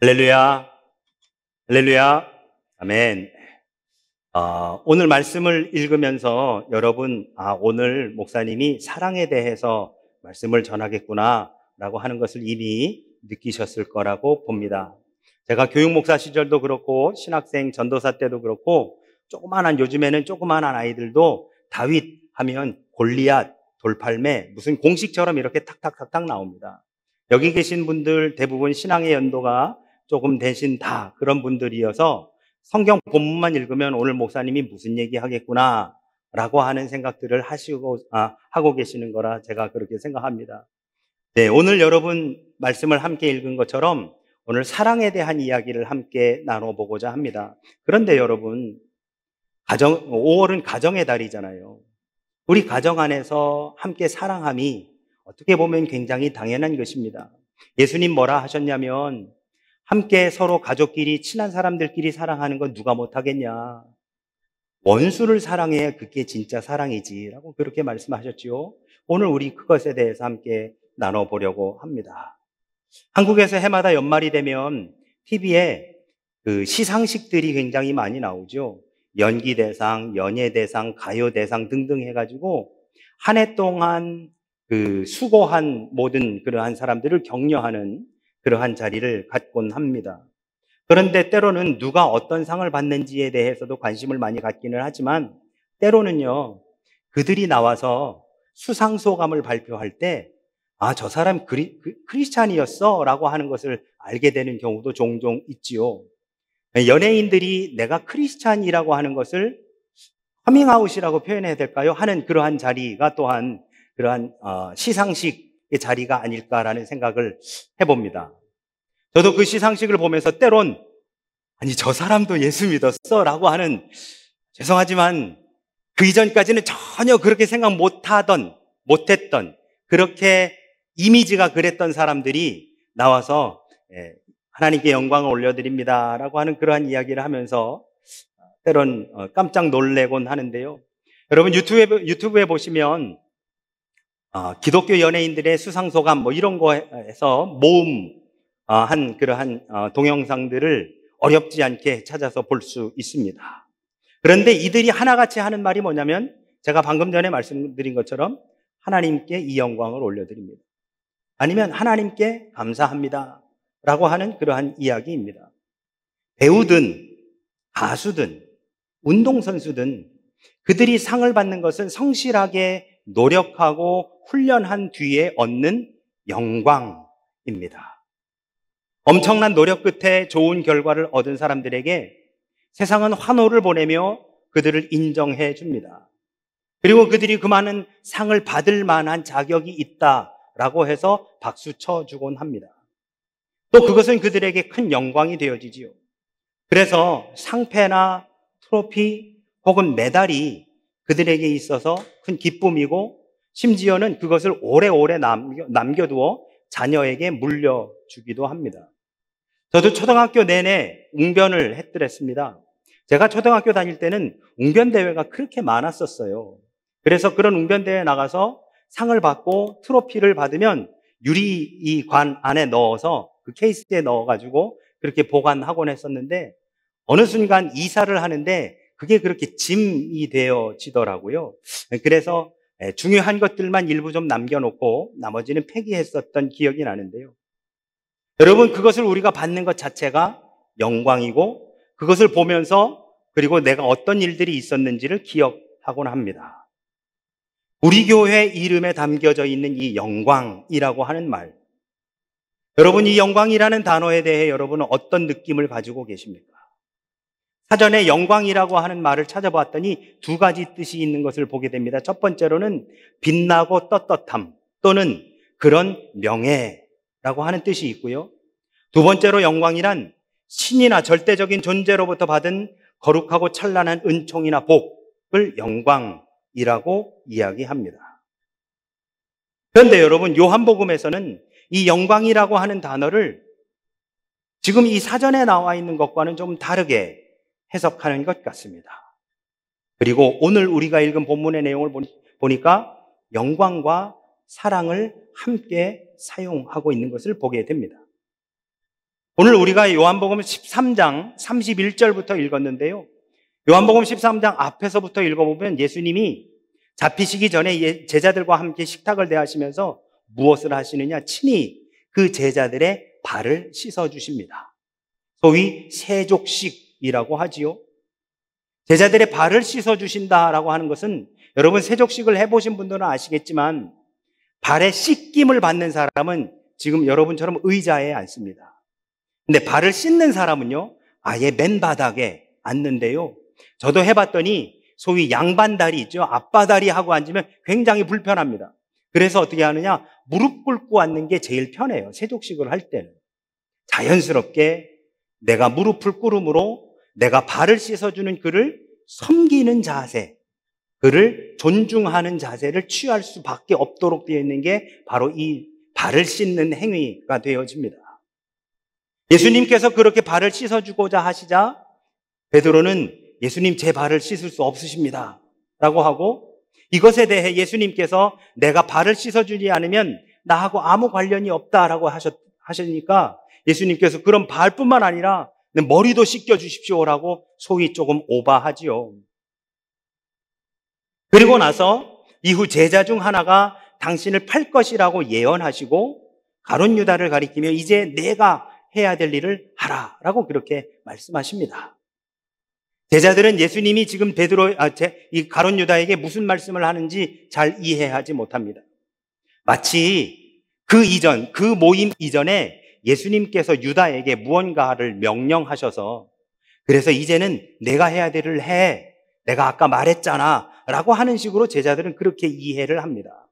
할렐루야, 할렐루야, 아멘. 오늘 말씀을 읽으면서 여러분, 오늘 목사님이 사랑에 대해서 말씀을 전하겠구나라고 하는 것을 이미 느끼셨을 거라고 봅니다. 제가 교육목사 시절도 그렇고 신학생 전도사 때도 그렇고 요즘에는 조그만한 아이들도 다윗 하면 골리앗, 돌팔매 무슨 공식처럼 이렇게 탁탁탁탁 나옵니다. 여기 계신 분들 대부분 신앙의 연도가 조금 되신 다 그런 분들이어서 성경 본문만 읽으면 오늘 목사님이 무슨 얘기 하겠구나 라고 하는 생각들을 하고 계시는 거라 제가 그렇게 생각합니다. 네, 오늘 여러분 말씀을 함께 읽은 것처럼 오늘 사랑에 대한 이야기를 함께 나눠보고자 합니다. 그런데 여러분, 5월은 가정의 달이잖아요. 우리 가정 안에서 함께 사랑함이 어떻게 보면 굉장히 당연한 것입니다. 예수님 뭐라 하셨냐면 함께 서로 가족끼리 친한 사람들끼리 사랑하는 건 누가 못하겠냐. 원수를 사랑해야 그게 진짜 사랑이지 라고 그렇게 말씀하셨지요. 오늘 우리 그것에 대해서 함께 나눠보려고 합니다. 한국에서 해마다 연말이 되면 TV에 그 시상식들이 굉장히 많이 나오죠. 연기대상, 연예대상, 가요대상 등등 해가지고 한 해 동안 그 수고한 모든 그러한 사람들을 격려하는 그러한 자리를 갖곤 합니다. 그런데 때로는 누가 어떤 상을 받는지에 대해서도 관심을 많이 갖기는 하지만 때로는요, 그들이 나와서 수상소감을 발표할 때 저 사람 크리스찬이었어 라고 하는 것을 알게 되는 경우도 종종 있지요. 연예인들이 내가 크리스찬이라고 하는 것을 커밍아웃이라고 표현해야 될까요? 하는 그러한 자리가 또한 그러한 시상식의 자리가 아닐까라는 생각을 해봅니다. 저도 그 시상식을 보면서 때론 아니 저 사람도 예수 믿었어 라고 하는, 죄송하지만 그 이전까지는 전혀 그렇게 생각 못했던 그렇게 이미지가 그랬던 사람들이 나와서 하나님께 영광을 올려드립니다 라고 하는 그러한 이야기를 하면서 때론 깜짝 놀래곤 하는데요. 여러분 유튜브에 보시면 기독교 연예인들의 수상소감 뭐 이런 거에서 한 그러한 동영상들을 어렵지 않게 찾아서 볼 수 있습니다. 그런데 이들이 하나같이 하는 말이 뭐냐면 제가 방금 전에 말씀드린 것처럼 하나님께 이 영광을 올려드립니다. 아니면 하나님께 감사합니다 라고 하는 그러한 이야기입니다. 배우든 가수든 운동선수든 그들이 상을 받는 것은 성실하게 노력하고 훈련한 뒤에 얻는 영광입니다. 엄청난 노력 끝에 좋은 결과를 얻은 사람들에게 세상은 환호를 보내며 그들을 인정해 줍니다. 그리고 그들이 그 많은 상을 받을 만한 자격이 있다라고 해서 박수 쳐주곤 합니다. 또 그것은 그들에게 큰 영광이 되어지지요. 그래서 상패나 트로피 혹은 메달이 그들에게 있어서 큰 기쁨이고 심지어는 그것을 오래오래 남겨두어 자녀에게 물려주기도 합니다. 저도 초등학교 내내 웅변을 했더랬습니다. 제가 초등학교 다닐 때는 웅변대회가 그렇게 많았었어요. 그래서 그런 웅변대회에 나가서 상을 받고 트로피를 받으면 유리관 안에 넣어서 그 케이스에 넣어가지고 그렇게 보관하곤 했었는데 어느 순간 이사를 하는데 그게 그렇게 짐이 되어지더라고요. 그래서 중요한 것들만 일부 좀 남겨놓고 나머지는 폐기했었던 기억이 나는데요. 여러분, 그것을 우리가 받는 것 자체가 영광이고 그것을 보면서 그리고 내가 어떤 일들이 있었는지를 기억하곤 합니다. 우리 교회 이름에 담겨져 있는 이 영광이라고 하는 말, 여러분 이 영광이라는 단어에 대해 여러분은 어떤 느낌을 가지고 계십니까? 사전에 영광이라고 하는 말을 찾아봤더니 두 가지 뜻이 있는 것을 보게 됩니다. 첫 번째로는 빛나고 떳떳함 또는 그런 명예라고 하는 뜻이 있고요. 두 번째로 영광이란 신이나 절대적인 존재로부터 받은 거룩하고 찬란한 은총이나 복을 영광이라고 이야기합니다. 그런데 여러분, 요한복음에서는 이 영광이라고 하는 단어를 지금 이 사전에 나와 있는 것과는 좀 다르게 해석하는 것 같습니다. 그리고 오늘 우리가 읽은 본문의 내용을 보니까 영광과 사랑을 함께 사용하고 있는 것을 보게 됩니다. 오늘 우리가 요한복음 13장 31절부터 읽었는데요. 요한복음 13장 앞에서부터 읽어보면 예수님이 잡히시기 전에 제자들과 함께 식탁을 대하시면서 무엇을 하시느냐? 친히 그 제자들의 발을 씻어주십니다. 소위 세족식이라고 하지요. 제자들의 발을 씻어주신다라고 하는 것은 여러분 세족식을 해보신 분들은 아시겠지만 발에 씻김을 받는 사람은 지금 여러분처럼 의자에 앉습니다. 근데 발을 씻는 사람은요, 아예 맨바닥에 앉는데요. 저도 해봤더니 소위 양반다리 있죠. 앞바다리 하고 앉으면 굉장히 불편합니다. 그래서 어떻게 하느냐? 무릎 꿇고 앉는 게 제일 편해요. 세족식을 할 때는. 자연스럽게 내가 무릎을 꿇음으로 내가 발을 씻어주는 그를 섬기는 자세, 그를 존중하는 자세를 취할 수밖에 없도록 되어 있는 게 바로 이 발을 씻는 행위가 되어집니다. 예수님께서 그렇게 발을 씻어주고자 하시자 베드로는 예수님 제 발을 씻을 수 없으십니다 라고 하고 이것에 대해 예수님께서 내가 발을 씻어주지 않으면 나하고 아무 관련이 없다라고 하시니까 예수님께서 그럼 발뿐만 아니라 내 머리도 씻겨주십시오라고 소위 조금 오바하지요. 그리고 나서 이후 제자 중 하나가 당신을 팔 것이라고 예언하시고 가룟 유다를 가리키며 이제 내가 해야 될 일을 하라라고 그렇게 말씀하십니다. 제자들은 예수님이 지금 이 가룟 유다에게 무슨 말씀을 하는지 잘 이해하지 못합니다. 마치 그 모임 이전에 예수님께서 유다에게 무언가를 명령하셔서 그래서 이제는 내가 해야 될 일을 해. 내가 아까 말했잖아. 라고 하는 식으로 제자들은 그렇게 이해를 합니다.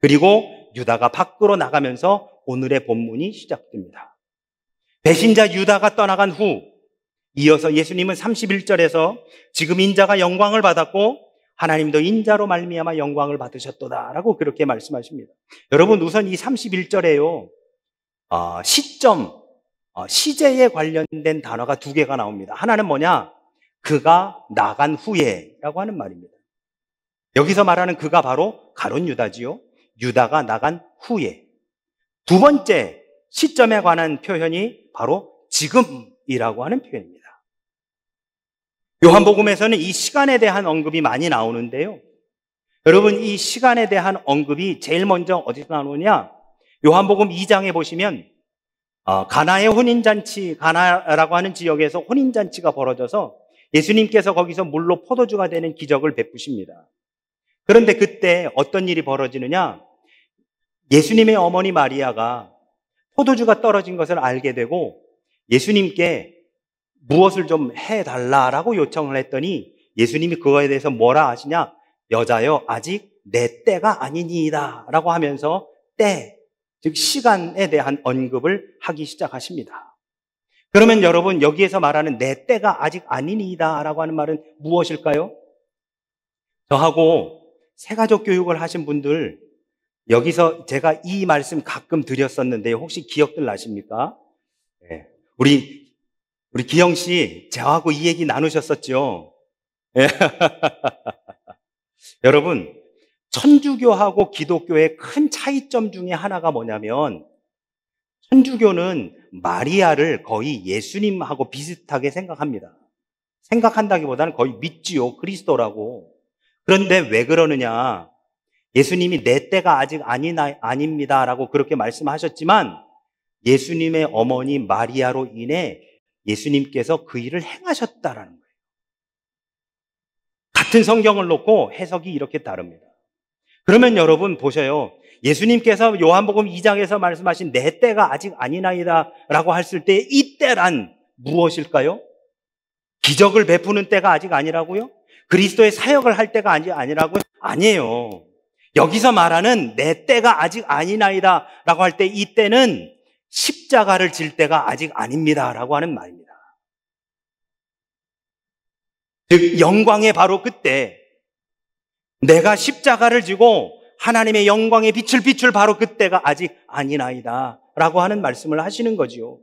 그리고 유다가 밖으로 나가면서 오늘의 본문이 시작됩니다. 배신자 유다가 떠나간 후 이어서 예수님은 31절에서 지금 인자가 영광을 받았고 하나님도 인자로 말미암아 영광을 받으셨도다라고 그렇게 말씀하십니다. 여러분 우선 이 31절에요. 시제에 관련된 단어가 두 개가 나옵니다. 하나는 뭐냐? 그가 나간 후에라고 하는 말입니다. 여기서 말하는 그가 바로 가룟 유다지요. 유다가 나간 후에. 두 번째 시점에 관한 표현이 바로 지금이라고 하는 표현입니다. 요한복음에서는 이 시간에 대한 언급이 많이 나오는데요. 여러분 이 시간에 대한 언급이 제일 먼저 어디서 나오느냐? 요한복음 2장에 보시면 가나의 혼인잔치, 가나라고 하는 지역에서 혼인잔치가 벌어져서 예수님께서 거기서 물로 포도주가 되는 기적을 베푸십니다. 그런데 그때 어떤 일이 벌어지느냐? 예수님의 어머니 마리아가 포도주가 떨어진 것을 알게 되고 예수님께 무엇을 좀 해달라라고 요청을 했더니 예수님이 그거에 대해서 뭐라 하시냐? 여자여 아직 내 때가 아니니이다 라고 하면서 때, 즉 시간에 대한 언급을 하기 시작하십니다. 그러면 여러분 여기에서 말하는 내 때가 아직 아니니이다 라고 하는 말은 무엇일까요? 저하고 새가족 교육을 하신 분들 여기서 제가 이 말씀 가끔 드렸었는데 혹시 기억들 나십니까? 네. 우리 기영 씨 저하고 이 얘기 나누셨었죠? 네. 여러분 천주교하고 기독교의 큰 차이점 중에 하나가 뭐냐면 천주교는 마리아를 거의 예수님하고 비슷하게 생각합니다. 생각한다기보다는 거의 믿지요. 그리스도라고. 그런데 왜 그러느냐? 예수님이 내 때가 아직 아닙니다라고 그렇게 말씀하셨지만 예수님의 어머니 마리아로 인해 예수님께서 그 일을 행하셨다라는 거예요. 같은 성경을 놓고 해석이 이렇게 다릅니다. 그러면 여러분 보셔요. 예수님께서 요한복음 2장에서 말씀하신 내 때가 아직 아니나이다 라고 했을 때 이 때란 무엇일까요? 기적을 베푸는 때가 아직 아니라고요? 그리스도의 사역을 할 때가 아니라고요? 아니에요. 여기서 말하는 내 때가 아직 아니나이다 라고 할 때 이 때는 십자가를 질 때가 아직 아닙니다 라고 하는 말입니다. 즉 영광의 바로 그때 내가 십자가를 지고 하나님의 영광의 빛을 비출 바로 그때가 아직 아니나이다 라고 하는 말씀을 하시는 거지요.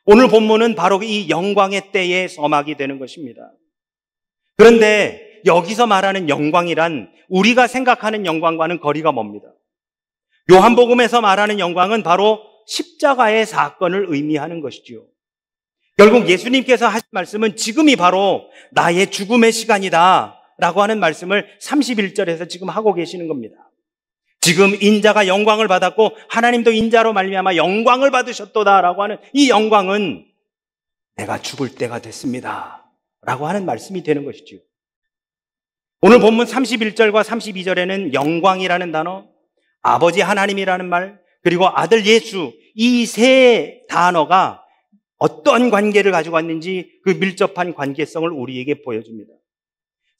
오늘 본문은 바로 이 영광의 때에 서막이 되는 것입니다. 그런데 여기서 말하는 영광이란 우리가 생각하는 영광과는 거리가 멉니다. 요한복음에서 말하는 영광은 바로 십자가의 사건을 의미하는 것이지요. 결국 예수님께서 하신 말씀은 지금이 바로 나의 죽음의 시간이다 라고 하는 말씀을 31절에서 지금 하고 계시는 겁니다. 지금 인자가 영광을 받았고 하나님도 인자로 말미암아 영광을 받으셨도다라고 하는 이 영광은 내가 죽을 때가 됐습니다 라고 하는 말씀이 되는 것이죠. 오늘 본문 31절과 32절에는 영광이라는 단어, 아버지 하나님이라는 말, 그리고 아들 예수, 이 세 단어가 어떤 관계를 가지고 왔는지 그 밀접한 관계성을 우리에게 보여줍니다.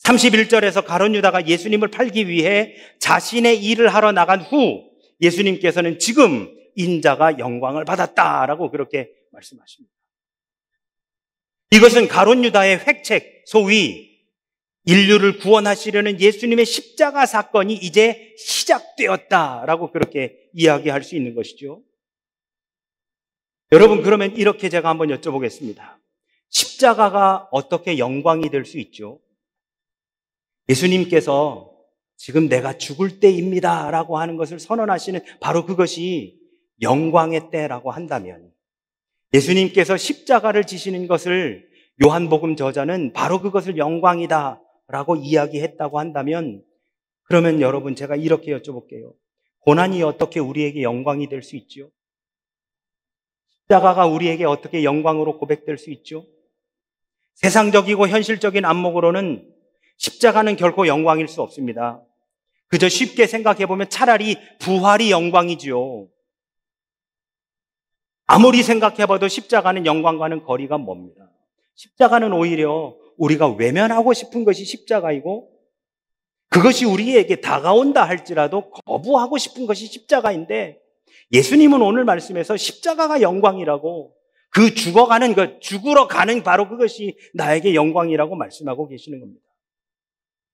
31절에서 가룟 유다가 예수님을 팔기 위해 자신의 일을 하러 나간 후 예수님께서는 지금 인자가 영광을 받았다라고 그렇게 말씀하십니다. 이것은 가룟 유다의 획책, 소위 인류를 구원하시려는 예수님의 십자가 사건이 이제 시작되었다라고 그렇게 이야기할 수 있는 것이죠. 여러분, 그러면 이렇게 제가 한번 여쭤보겠습니다. 십자가가 어떻게 영광이 될 수 있죠? 예수님께서 지금 내가 죽을 때입니다 라고 하는 것을 선언하시는 바로 그것이 영광의 때라고 한다면, 예수님께서 십자가를 지시는 것을 요한복음 저자는 바로 그것을 영광이다 라고 이야기했다고 한다면, 그러면 여러분, 제가 이렇게 여쭤볼게요. 고난이 어떻게 우리에게 영광이 될 수 있죠? 십자가가 우리에게 어떻게 영광으로 고백될 수 있죠? 세상적이고 현실적인 안목으로는 십자가는 결코 영광일 수 없습니다. 그저 쉽게 생각해보면 차라리 부활이 영광이지요. 아무리 생각해봐도 십자가는 영광과는 거리가 멉니다. 십자가는 오히려 우리가 외면하고 싶은 것이 십자가이고, 그것이 우리에게 다가온다 할지라도 거부하고 싶은 것이 십자가인데, 예수님은 오늘 말씀에서 십자가가 영광이라고, 그 죽어가는 것, 죽으러 가는 바로 그것이 나에게 영광이라고 말씀하고 계시는 겁니다.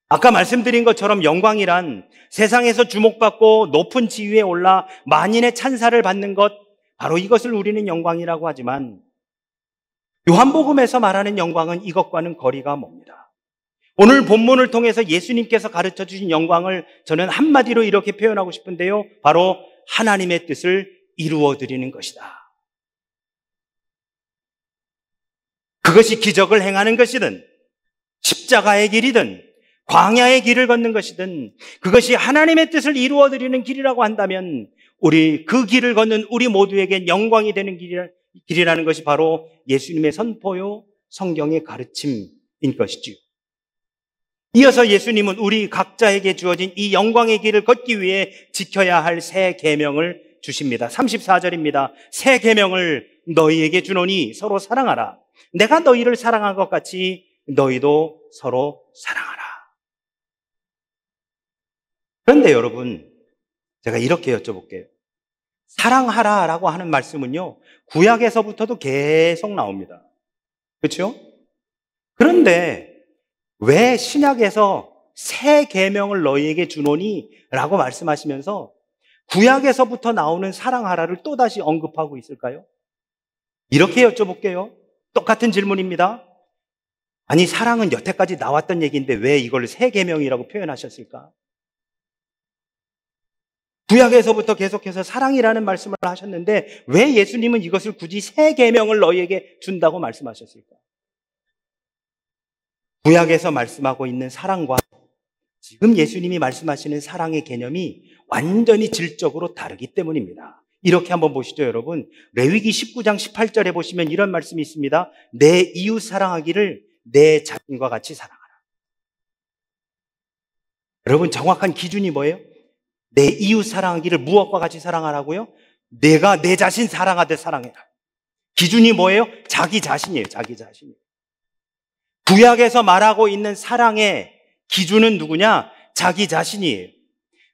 아까 말씀드린 것처럼 영광이란 세상에서 주목받고 높은 지위에 올라 만인의 찬사를 받는 것, 바로 이것을 우리는 영광이라고 하지만, 요한복음에서 말하는 영광은 이것과는 거리가 멉니다. 오늘 본문을 통해서 예수님께서 가르쳐 주신 영광을 저는 한마디로 이렇게 표현하고 싶은데요. 바로 하나님의 뜻을 이루어 드리는 것이다. 그것이 기적을 행하는 것이든 십자가의 길이든 광야의 길을 걷는 것이든 그것이 하나님의 뜻을 이루어 드리는 길이라고 한다면, 우리 그 길을 걷는 우리 모두에게 영광이 되는 길이라는 것이 바로 예수님의 선포요 성경의 가르침인 것이지요. 이어서 예수님은 우리 각자에게 주어진 이 영광의 길을 걷기 위해 지켜야 할 새 계명을 주십니다. 34절입니다. 새 계명을 너희에게 주노니 서로 사랑하라. 내가 너희를 사랑한 것 같이 너희도 서로 사랑하라. 그런데 여러분, 제가 이렇게 여쭤볼게요. 사랑하라라고 하는 말씀은요, 구약에서부터도 계속 나옵니다. 그렇죠? 그런데 왜 신약에서 새 계명을 너희에게 주노니 라고 말씀하시면서 구약에서부터 나오는 사랑하라를 또다시 언급하고 있을까요? 이렇게 여쭤볼게요. 똑같은 질문입니다. 아니, 사랑은 여태까지 나왔던 얘기인데 왜 이걸 새 계명이라고 표현하셨을까? 구약에서부터 계속해서 사랑이라는 말씀을 하셨는데 왜 예수님은 이것을 굳이 새 계명을 너희에게 준다고 말씀하셨을까? 구약에서 말씀하고 있는 사랑과 지금 예수님이 말씀하시는 사랑의 개념이 완전히 질적으로 다르기 때문입니다. 이렇게 한번 보시죠, 여러분. 레위기 19장 18절에 보시면 이런 말씀이 있습니다. 내 이웃 사랑하기를 내 자신과 같이 사랑하라. 여러분, 정확한 기준이 뭐예요? 내 이웃 사랑하기를 무엇과 같이 사랑하라고요? 내가 내 자신 사랑하듯 사랑해라. 기준이 뭐예요? 자기 자신이에요. 자기 자신이에요. 구약에서 말하고 있는 사랑의 기준은 누구냐? 자기 자신이에요.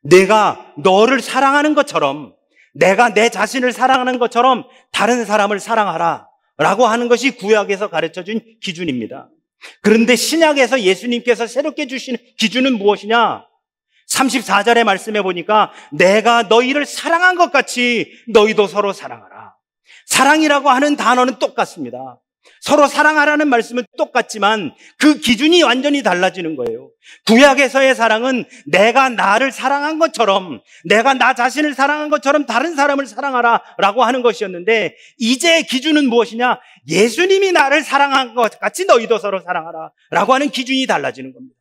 내가 너를 사랑하는 것처럼, 내가 내 자신을 사랑하는 것처럼 다른 사람을 사랑하라 라고 하는 것이 구약에서 가르쳐준 기준입니다. 그런데 신약에서 예수님께서 새롭게 주시는 기준은 무엇이냐? 34절의 말씀에 보니까 내가 너희를 사랑한 것 같이 너희도 서로 사랑하라. 사랑이라고 하는 단어는 똑같습니다. 서로 사랑하라는 말씀은 똑같지만 그 기준이 완전히 달라지는 거예요. 구약에서의 사랑은 내가 나를 사랑한 것처럼, 내가 나 자신을 사랑한 것처럼 다른 사람을 사랑하라라고 하는 것이었는데, 이제 기준은 무엇이냐? 예수님이 나를 사랑한 것 같이 너희도 서로 사랑하라라고 하는 기준이 달라지는 겁니다.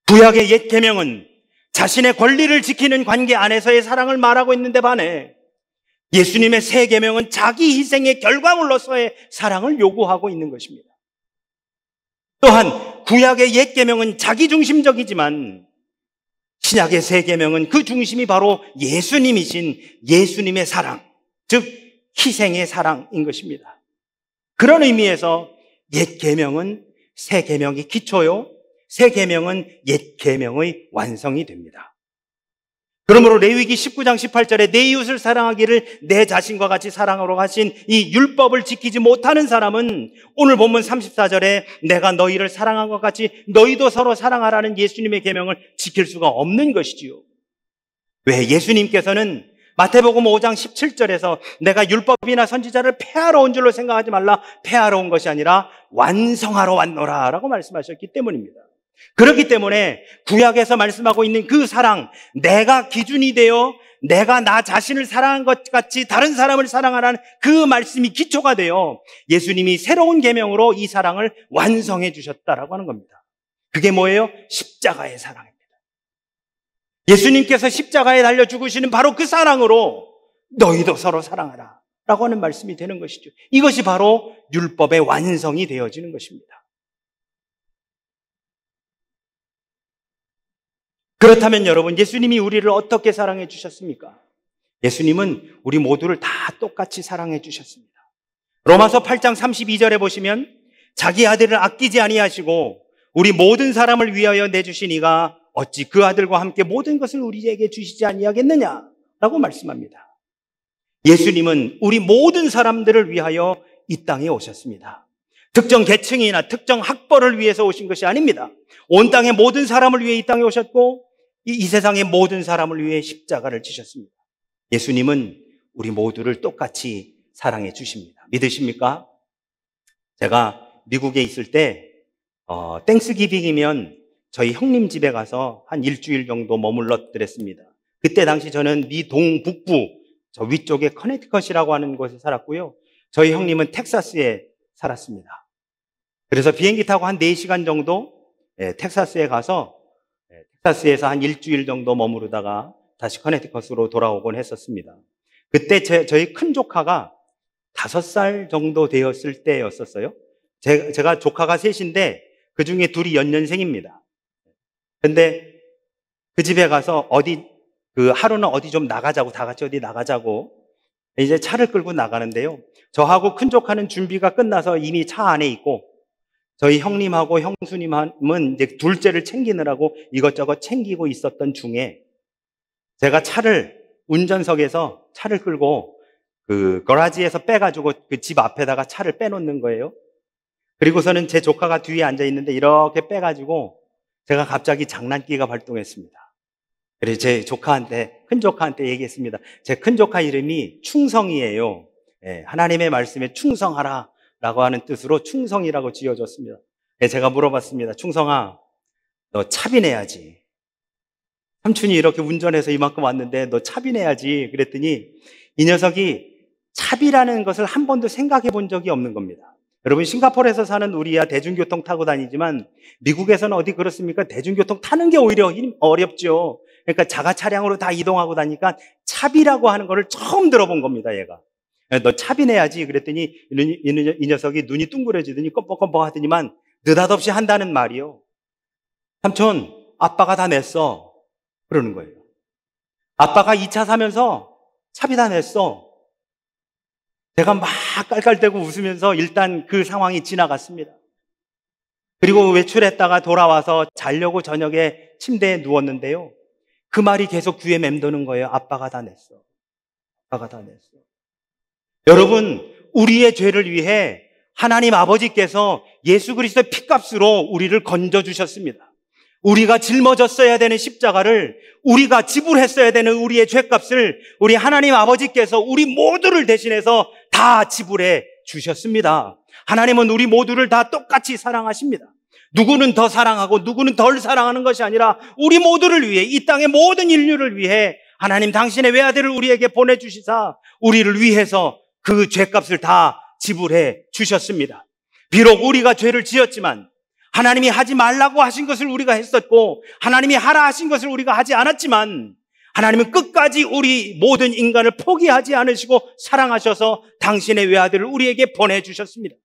구약의 옛 계명은 자신의 권리를 지키는 관계 안에서의 사랑을 말하고 있는데 반해 예수님의 새 계명은 자기 희생의 결과물로서의 사랑을 요구하고 있는 것입니다. 또한 구약의 옛 계명은 자기 중심적이지만 신약의 새 계명은 그 중심이 바로 예수님이신 예수님의 사랑, 즉 희생의 사랑인 것입니다. 그런 의미에서 옛 계명은 새 계명의 기초요, 새 계명은 옛 계명의 완성이 됩니다. 그러므로 레위기 19장 18절에 내 이웃을 사랑하기를 내 자신과 같이 사랑하라고 하신 이 율법을 지키지 못하는 사람은 오늘 본문 34절에 내가 너희를 사랑한 것 같이 너희도 서로 사랑하라는 예수님의 계명을 지킬 수가 없는 것이지요. 왜? 예수님께서는 마태복음 5장 17절에서 내가 율법이나 선지자를 폐하러 온 줄로 생각하지 말라, 폐하러 온 것이 아니라 완성하러 왔노라 라고 말씀하셨기 때문입니다. 그렇기 때문에 구약에서 말씀하고 있는 그 사랑, 내가 기준이 되어 내가 나 자신을 사랑한 것 같이 다른 사람을 사랑하라는 그 말씀이 기초가 되어 예수님이 새로운 계명으로 이 사랑을 완성해 주셨다라고 하는 겁니다. 그게 뭐예요? 십자가의 사랑입니다. 예수님께서 십자가에 달려 죽으시는 바로 그 사랑으로 너희도 서로 사랑하라 라고 하는 말씀이 되는 것이죠. 이것이 바로 율법의 완성이 되어지는 것입니다. 그렇다면 여러분, 예수님이 우리를 어떻게 사랑해 주셨습니까? 예수님은 우리 모두를 다 똑같이 사랑해 주셨습니다. 로마서 8장 32절에 보시면 자기 아들을 아끼지 아니하시고 우리 모든 사람을 위하여 내주신 이가 어찌 그 아들과 함께 모든 것을 우리에게 주시지 아니하겠느냐라고 말씀합니다. 예수님은 우리 모든 사람들을 위하여 이 땅에 오셨습니다. 특정 계층이나 특정 학벌을 위해서 오신 것이 아닙니다. 온 땅의 모든 사람을 위해 이 땅에 오셨고 이 세상의 모든 사람을 위해 십자가를 지셨습니다. 예수님은 우리 모두를 똑같이 사랑해 주십니다. 믿으십니까? 제가 미국에 있을 때 땡스기빙이면 저희 형님 집에 가서 한 일주일 정도 머물러 드렸습니다. 그때 당시 저는 미 동북부 저 위쪽에 커네티컷이라고 하는 곳에 살았고요. 저희 형님은 텍사스에 살았습니다. 그래서 비행기 타고 한 4시간 정도 텍사스에 가서 텍사스에서 한 일주일 정도 머무르다가 다시 커네티컷으로 돌아오곤 했었습니다. 그때 저희 큰 조카가 5살 정도 되었을 때였었어요. 제가 조카가 셋인데 그 중에 둘이 연년생입니다. 근데 그 집에 가서 하루는 어디 좀 나가자고, 다 같이 어디 나가자고 이제 차를 끌고 나가는데요. 저하고 큰 조카는 준비가 끝나서 이미 차 안에 있고 저희 형님하고 형수님은 이제 둘째를 챙기느라고 이것저것 챙기고 있었던 중에 제가 운전석에서 차를 끌고 그 거라지에서 빼가지고 그 집 앞에다가 차를 빼놓는 거예요. 그리고서는 제 조카가 뒤에 앉아 있는데 이렇게 빼가지고 제가 갑자기 장난기가 발동했습니다. 그래서 큰 조카한테 얘기했습니다. 제 큰 조카 이름이 충성이에요. 하나님의 말씀에 충성하라 라고 하는 뜻으로 충성이라고 지어줬습니다. 제가 물어봤습니다. 충성아, 너 차비내야지. 삼촌이 이렇게 운전해서 이만큼 왔는데 너 차비내야지. 그랬더니 이 녀석이 차비라는 것을 한 번도 생각해 본 적이 없는 겁니다. 여러분, 싱가포르에서 사는 우리야 대중교통 타고 다니지만 미국에서는 어디 그렇습니까? 대중교통 타는 게 오히려 어렵죠. 그러니까 자가 차량으로 다 이동하고 다니까 차비라고 하는 거를 처음 들어본 겁니다, 얘가. 너 차비 내야지. 그랬더니 이 녀석이 눈이 둥그러지더니 껌뻑껌뻑 하더니만 느닷없이 한다는 말이요. 삼촌, 아빠가 다 냈어. 그러는 거예요. 아빠가 2차 사면서 차비 다 냈어. 제가 막 깔깔대고 웃으면서 일단 그 상황이 지나갔습니다. 그리고 외출했다가 돌아와서 자려고 저녁에 침대에 누웠는데요. 그 말이 계속 귀에 맴도는 거예요. 아빠가 다 냈어. 아빠가 다 냈어. 여러분, 우리의 죄를 위해 하나님 아버지께서 예수 그리스도의 피값으로 우리를 건져주셨습니다. 우리가 짊어졌어야 되는 십자가를, 우리가 지불했어야 되는 우리의 죄값을 우리 하나님 아버지께서 우리 모두를 대신해서 다 지불해 주셨습니다. 하나님은 우리 모두를 다 똑같이 사랑하십니다. 누구는 더 사랑하고 누구는 덜 사랑하는 것이 아니라 우리 모두를 위해, 이 땅의 모든 인류를 위해 하나님 당신의 외아들을 우리에게 보내주시사 우리를 위해서 그 죄값을 다 지불해 주셨습니다. 비록 우리가 죄를 지었지만 하나님이 하지 말라고 하신 것을 우리가 했었고 하나님이 하라 하신 것을 우리가 하지 않았지만 하나님은 끝까지 우리 모든 인간을 포기하지 않으시고 사랑하셔서 당신의 외아들을 우리에게 보내주셨습니다.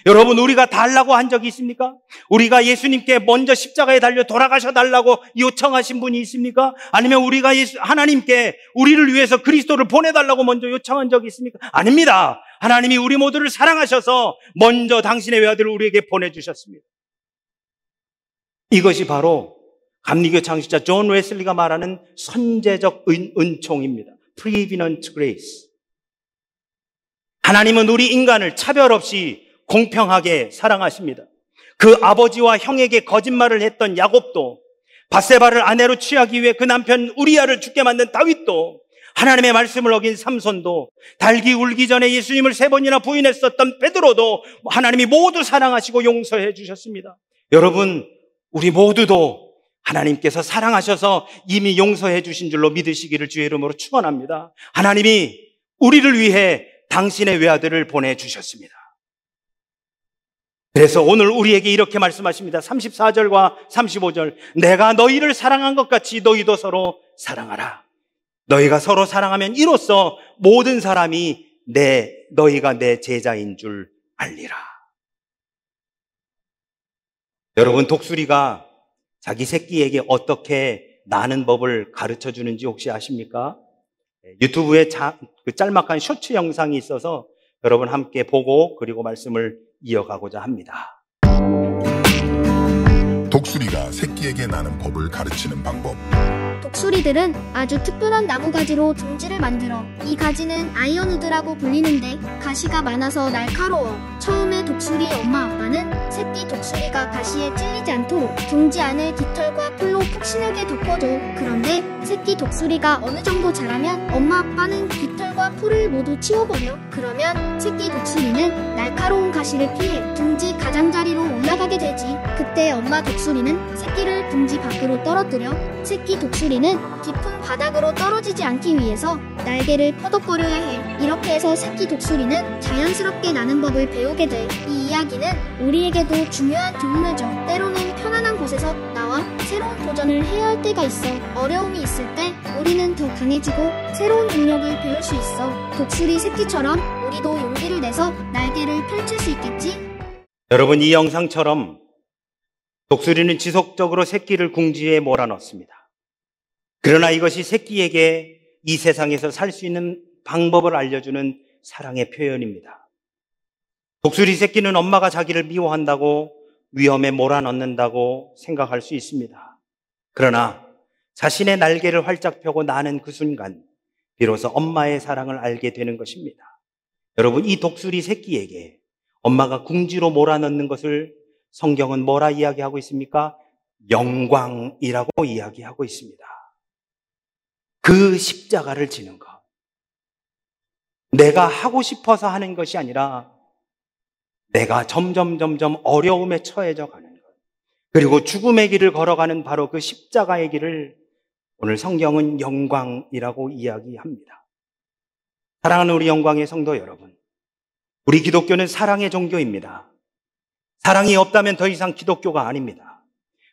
여러분, 우리가 달라고 한 적이 있습니까? 우리가 예수님께 먼저 십자가에 달려 돌아가셔 달라고 요청하신 분이 있습니까? 아니면 우리가 하나님께 우리를 위해서 그리스도를 보내달라고 먼저 요청한 적이 있습니까? 아닙니다. 하나님이 우리 모두를 사랑하셔서 먼저 당신의 외아들을 우리에게 보내주셨습니다. 이것이 바로 감리교 창시자 존 웨슬리가 말하는 선제적 은총입니다. Prevenient grace. 하나님은 우리 인간을 차별 없이 공평하게 사랑하십니다. 그 아버지와 형에게 거짓말을 했던 야곱도, 밧세바를 아내로 취하기 위해 그 남편 우리아를 죽게 만든 다윗도, 하나님의 말씀을 어긴 삼손도, 닭이 울기 전에 예수님을 3번이나 부인했었던 베드로도 하나님이 모두 사랑하시고 용서해 주셨습니다. 여러분, 우리 모두도 하나님께서 사랑하셔서 이미 용서해 주신 줄로 믿으시기를 주의 이름으로 축원합니다. 하나님이 우리를 위해 당신의 외아들을 보내주셨습니다. 그래서 오늘 우리에게 이렇게 말씀하십니다. 34절과 35절. 내가 너희를 사랑한 것 같이 너희도 서로 사랑하라. 너희가 서로 사랑하면 이로써 모든 사람이 너희가 내 제자인 줄 알리라. 여러분, 독수리가 자기 새끼에게 어떻게 나는 법을 가르쳐 주는지 혹시 아십니까? 유튜브에 짤막한 쇼츠 영상이 있어서 여러분 함께 보고 그리고 말씀을 이어가고자 합니다. 독수리가 새끼에게 나는 법을 가르치는 방법. 독수리들은 아주 특별한 나무가지로 둥지를 만들어 이 가지는 아이언우드라고 불리는데 가시가 많아서 날카로워. 처음에 독수리 엄마 아빠는 새끼 독수리가 가시에 찔리지 않도록 둥지 안을 깃털과 풀로 푹신하게 덮어줘. 그런데 새끼 독수리가 어느 정도 자라면 엄마 아빠는 깃털과 풀을 모두 치워버려. 그러면 새끼 독수리는 날카로운 가시를 피해 둥지 가장자리로 올라가게 되지. 그때 엄마 독수리는 새끼를 둥지 밖으로 떨어뜨려 새끼 독수리는 깊은 바닥으로 떨어지지 않기 위해서 날개를 퍼덕거려야 해. 이렇게 해서 새끼 독수리는 자연스럽게 나는 법을 배우게 돼. 이 이야기는 우리에게도 중요한 교훈을 줘. 때로는 편안한 곳에서 나와 새로운 도전을 해야 할 때가 있어. 어려움이 있을 때 우리는 더 강해지고 새로운 능력을 배울 수 있어. 독수리 새끼처럼 우리도 용기를 내서 날개를 펼칠 수 있겠지? 여러분, 이 영상처럼 독수리는 지속적으로 새끼를 궁지에 몰아넣습니다. 그러나 이것이 새끼에게 이 세상에서 살 수 있는 방법을 알려주는 사랑의 표현입니다. 독수리 새끼는 엄마가 자기를 미워한다고 위험에 몰아넣는다고 생각할 수 있습니다. 그러나 자신의 날개를 활짝 펴고 나는 그 순간 비로소 엄마의 사랑을 알게 되는 것입니다. 여러분, 이 독수리 새끼에게 엄마가 궁지로 몰아넣는 것을 성경은 뭐라 이야기하고 있습니까? 영광이라고 이야기하고 있습니다. 그 십자가를 지는 것. 내가 하고 싶어서 하는 것이 아니라 내가 점점 어려움에 처해져 가는 것. 그리고 죽음의 길을 걸어가는 바로 그 십자가의 길을 오늘 성경은 영광이라고 이야기합니다. 사랑하는 우리 영광의 성도 여러분, 우리 기독교는 사랑의 종교입니다. 사랑이 없다면 더 이상 기독교가 아닙니다.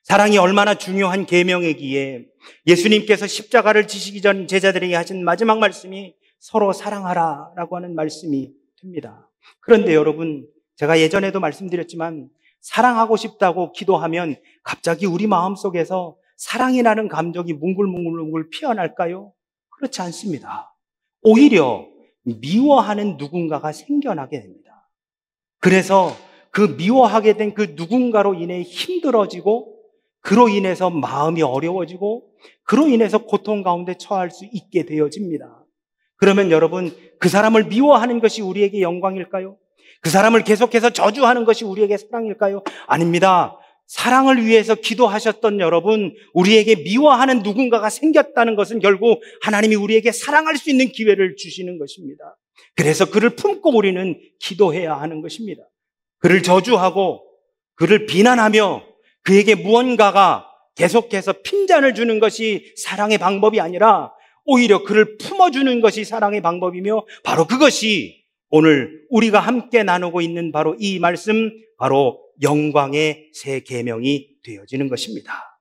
사랑이 얼마나 중요한 계명이기에 예수님께서 십자가를 지시기 전 제자들에게 하신 마지막 말씀이 서로 사랑하라라고 하는 말씀이 됩니다. 그런데 여러분, 제가 예전에도 말씀드렸지만 사랑하고 싶다고 기도하면 갑자기 우리 마음속에서 사랑이라는 감정이 뭉글뭉글 피어날까요? 그렇지 않습니다. 오히려 미워하는 누군가가 생겨나게 됩니다. 그래서 그 미워하게 된 그 누군가로 인해 힘들어지고 그로 인해서 마음이 어려워지고 그로 인해서 고통 가운데 처할 수 있게 되어집니다. 그러면 여러분, 그 사람을 미워하는 것이 우리에게 영광일까요? 그 사람을 계속해서 저주하는 것이 우리에게 사랑일까요? 아닙니다. 사랑을 위해서 기도하셨던 여러분, 우리에게 미워하는 누군가가 생겼다는 것은 결국 하나님이 우리에게 사랑할 수 있는 기회를 주시는 것입니다. 그래서 그를 품고 우리는 기도해야 하는 것입니다. 그를 저주하고 그를 비난하며 그에게 무언가가 계속해서 핀잔을 주는 것이 사랑의 방법이 아니라 오히려 그를 품어주는 것이 사랑의 방법이며, 바로 그것이 오늘 우리가 함께 나누고 있는 바로 이 말씀, 바로 영광의 새 계명이 되어지는 것입니다.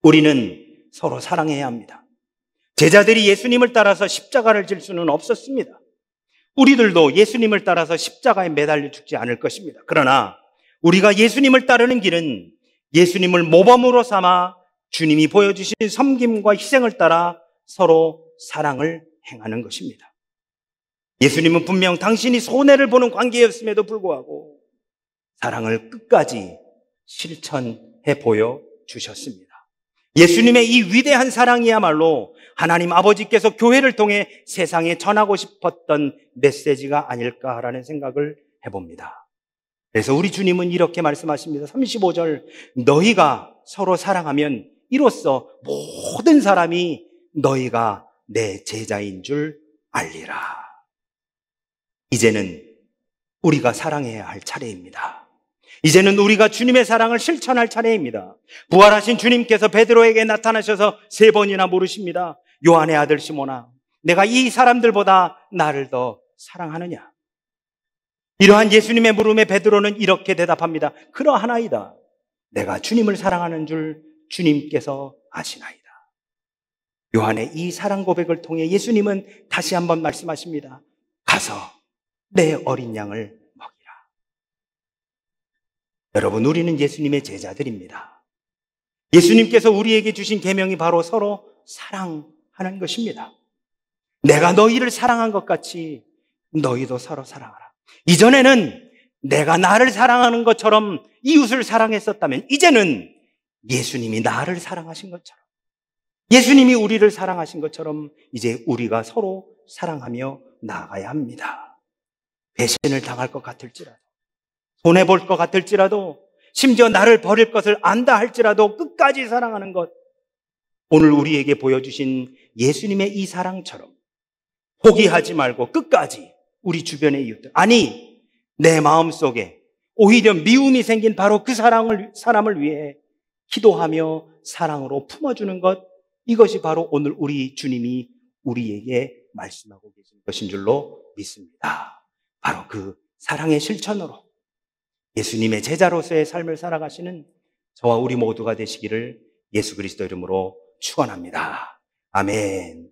우리는 서로 사랑해야 합니다. 제자들이 예수님을 따라서 십자가를 질 수는 없었습니다. 우리들도 예수님을 따라서 십자가에 매달려 죽지 않을 것입니다. 그러나 우리가 예수님을 따르는 길은 예수님을 모범으로 삼아 주님이 보여주신 섬김과 희생을 따라 서로 사랑을 행하는 것입니다. 예수님은 분명 당신이 손해를 보는 관계였음에도 불구하고 사랑을 끝까지 실천해 보여주셨습니다. 예수님의 이 위대한 사랑이야말로 하나님 아버지께서 교회를 통해 세상에 전하고 싶었던 메시지가 아닐까라는 생각을 해봅니다. 그래서 우리 주님은 이렇게 말씀하십니다. 35절, 너희가 서로 사랑하면 이로써 모든 사람이 너희가 내 제자인 줄 알리라. 이제는 우리가 사랑해야 할 차례입니다. 이제는 우리가 주님의 사랑을 실천할 차례입니다. 부활하신 주님께서 베드로에게 나타나셔서 3번이나 물으십니다. 요한의 아들 시몬아, 내가 이 사람들보다 나를 더 사랑하느냐? 이러한 예수님의 물음에 베드로는 이렇게 대답합니다. 그러하나이다. 내가 주님을 사랑하는 줄 주님께서 아시나이다. 요한의 이 사랑 고백을 통해 예수님은 다시 한번 말씀하십니다. 가서 내 어린 양을 먹이라. 여러분, 우리는 예수님의 제자들입니다. 예수님께서 우리에게 주신 계명이 바로 서로 사랑하는 것입니다. 내가 너희를 사랑한 것 같이 너희도 서로 사랑하라. 이전에는 내가 나를 사랑하는 것처럼 이웃을 사랑했었다면, 이제는 예수님이 나를 사랑하신 것처럼, 예수님이 우리를 사랑하신 것처럼 이제 우리가 서로 사랑하며 나아가야 합니다. 배신을 당할 것 같을지라도, 손해볼 것 같을지라도, 심지어 나를 버릴 것을 안다 할지라도 끝까지 사랑하는 것, 오늘 우리에게 보여주신 예수님의 이 사랑처럼 포기하지 말고 끝까지 우리 주변의 이웃들, 아니 내 마음속에 오히려 미움이 생긴 바로 그 사람을 위해 기도하며 사랑으로 품어주는 것, 이것이 바로 오늘 우리 주님이 우리에게 말씀하고 계신 것인 줄로 믿습니다. 바로 그 사랑의 실천으로 예수님의 제자로서의 삶을 살아가시는 저와 우리 모두가 되시기를 예수 그리스도 이름으로 축원합니다. 아멘.